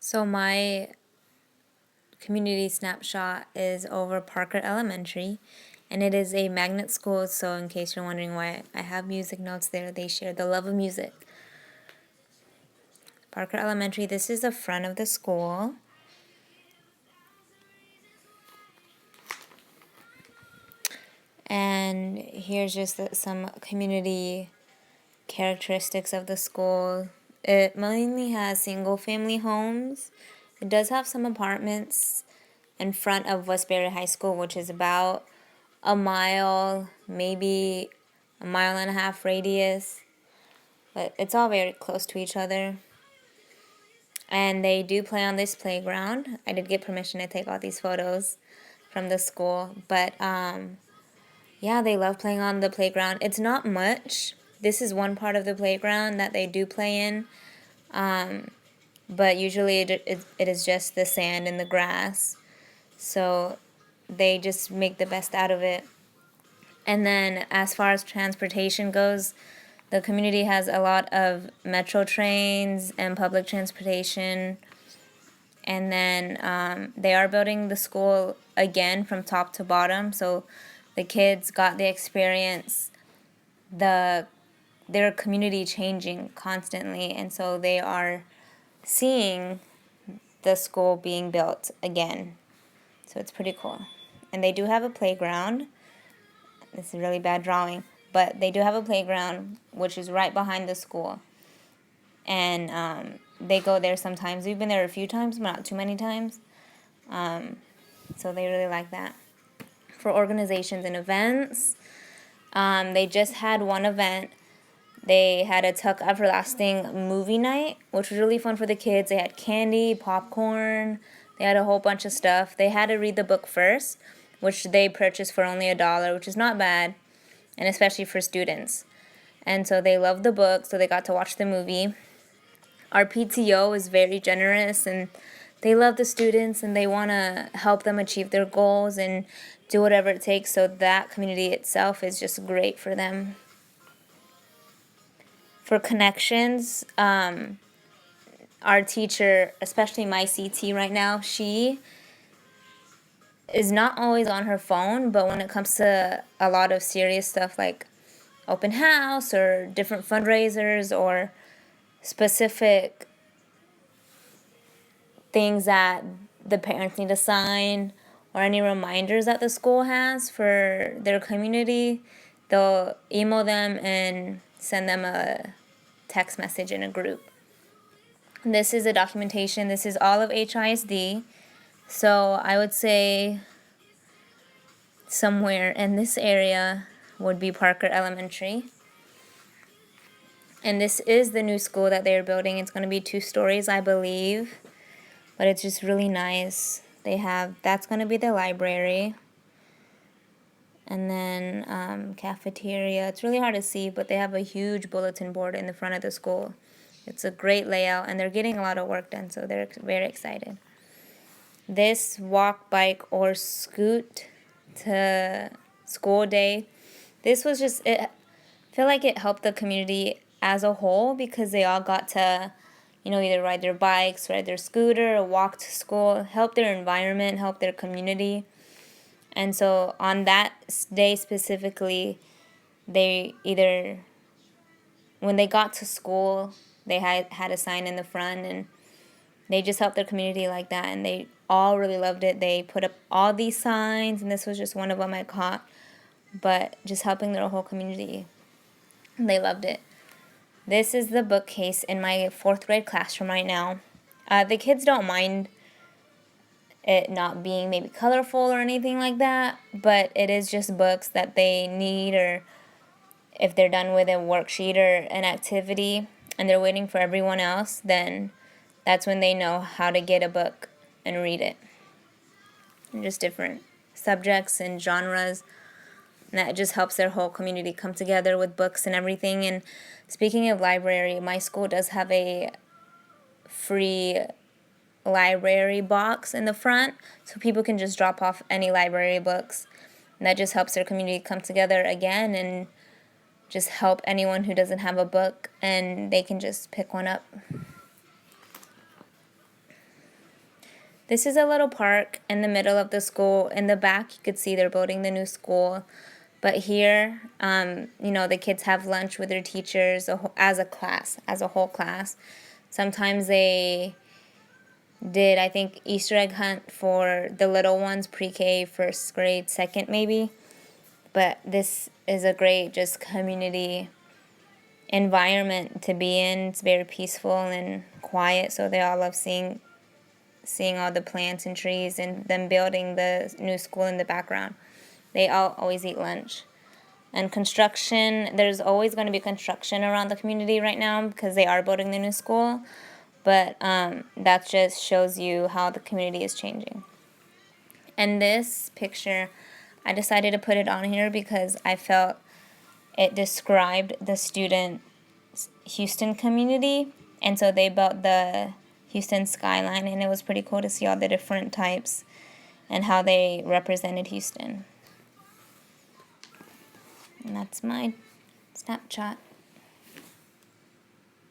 So my community snapshot is over Parker Elementary, and it is a magnet school, so in case you're wondering why I have music notes there, they share the love of music. Parker Elementary, this is the front of the school. And here's just some community characteristics of the school. It mainly has single family homes. It does have some apartments in front of Westbury High School, which is about a mile, maybe a mile and a half radius. But it's all very close to each other. And they do play on this playground. I did get permission to take all these photos from the school. But yeah, they love playing on the playground. It's not much. This is one part of the playground that they do play in. But usually it is just the sand and the grass. So they just make the best out of it. And then as far as transportation goes, the community has a lot of metro trains and public transportation. And then they are building the school again from top to bottom. So the kids got the experience, their community changing constantly. And so they are seeing the school being built again. So it's pretty cool. And they do have a playground. This is a really bad drawing. But they do have a playground, which is right behind the school. And they go there sometimes. We've been there a few times, but not too many times. So they really like that. For organizations and events, they just had one event. They had a Tuck Everlasting movie night, which was really fun for the kids. They had candy, popcorn. They had a whole bunch of stuff. They had to read the book first, which they purchased for only $1, which is not bad, and especially for students. And so they loved the book, so they got to watch the movie. Our PTO is very generous, and they love the students, and they want to help them achieve their goals and do whatever it takes. So that community itself is just great for them. For connections, our teacher, especially my CT right now, she is not always on her phone, but when it comes to a lot of serious stuff like open house or different fundraisers or specific things that the parents need to sign or any reminders that the school has for their community, they'll email them and send them a text message in a group. This is a documentation. This is all of HISD. So I would say somewhere in this area would be Parker Elementary. And this is the new school that they're building. It's going to be 2 stories, I believe. But it's just really nice. That's going to be the library. And then cafeteria. It's really hard to see, but they have a huge bulletin board in the front of the school. It's a great layout, and they're getting a lot of work done, so they're very excited. This walk, bike, or scoot to school day, this was just, I feel like it helped the community as a whole because they all got to, either ride their bikes, ride their scooter, or walk to school, help their environment, help their community. And so on that day specifically, they either, when they got to school, they had a sign in the front, and they just helped their community like that, and they all really loved it. They put up all these signs, and this was just one of them I caught, but just helping their whole community. They loved it. This is the bookcase in my 4th grade classroom right now. The kids don't mind it not being maybe colorful or anything like that, but it is just books that they need, or if they're done with a worksheet or an activity and they're waiting for everyone else, then that's when they know how to get a book and read it. And just different subjects and genres. And that just helps their whole community come together with books and everything. And speaking of library, my school does have a free library box in the front, so people can just drop off any library books. And that just helps their community come together again and just help anyone who doesn't have a book, and they can just pick one up. This is a little park in the middle of the school. In the back, you could see they're building the new school. But here, you know, the kids have lunch with their teachers as a class, as a whole class. Sometimes they did, I think, Easter egg hunt for the little ones, pre-K, first grade, second maybe. But this is a great just community environment to be in. It's very peaceful and quiet, so they all love seeing all the plants and trees and them building the new school in the background. They all always eat lunch. And construction, there's always going to be construction around the community right now because they are building the new school. But that just shows you how the community is changing. And this picture, I decided to put it on here because I felt it described the student Houston community. And so they built the Houston skyline, and it was pretty cool to see all the different types and how they represented Houston. And that's my Snapchat.